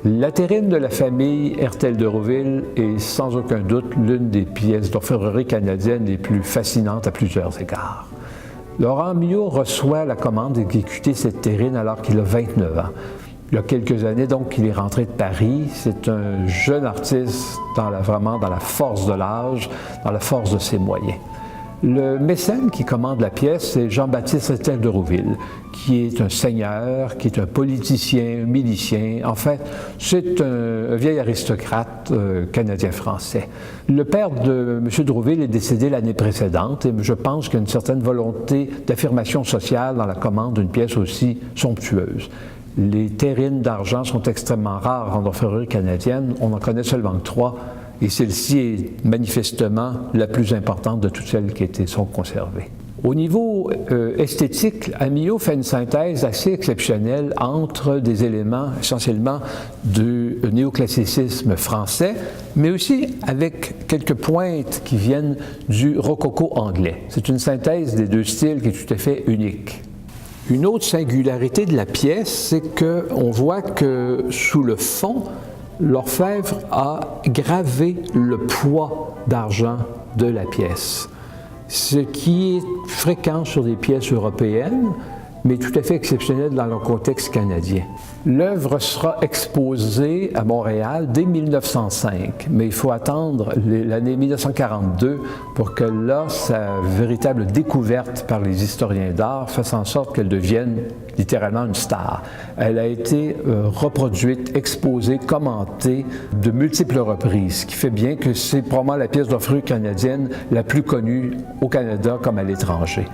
La terrine de la famille Hertel de Rouville est sans aucun doute l'une des pièces d'orfèvrerie canadienne les plus fascinantes à plusieurs égards. Laurent Miot reçoit la commande d'exécuter cette terrine alors qu'il a 29 ans. Il y a quelques années, donc, il est rentré de Paris. C'est un jeune artiste vraiment dans la force de l'âge, dans la force de ses moyens. Le mécène qui commande la pièce, c'est Jean-Baptiste Hertel de Rouville, qui est un seigneur, qui est un politicien, un milicien. En fait, c'est un vieil aristocrate canadien-français. Le père de M. de Rouville est décédé l'année précédente et je pense qu'il y a une certaine volonté d'affirmation sociale dans la commande d'une pièce aussi somptueuse. Les terrines d'argent sont extrêmement rares en orfèvrerie canadienne. On en connaît seulement 3. Et celle-ci est manifestement la plus importante de toutes celles qui sont conservées. Au niveau esthétique, Miot fait une synthèse assez exceptionnelle entre des éléments essentiellement du néoclassicisme français, mais aussi avec quelques pointes qui viennent du rococo anglais. C'est une synthèse des deux styles qui est tout à fait unique. Une autre singularité de la pièce, c'est qu'on voit que sous le fond, l'orfèvre a gravé le poids d'argent de la pièce, ce qui est fréquent sur des pièces européennes, mais tout à fait exceptionnel dans le contexte canadien. L'œuvre sera exposée à Montréal dès 1905, mais il faut attendre l'année 1942 pour que là, sa véritable découverte par les historiens d'art fasse en sorte qu'elle devienne littéralement une star. Elle a été reproduite, exposée, commentée de multiples reprises, ce qui fait bien que c'est probablement la pièce d'orfèvrerie canadienne la plus connue au Canada comme à l'étranger.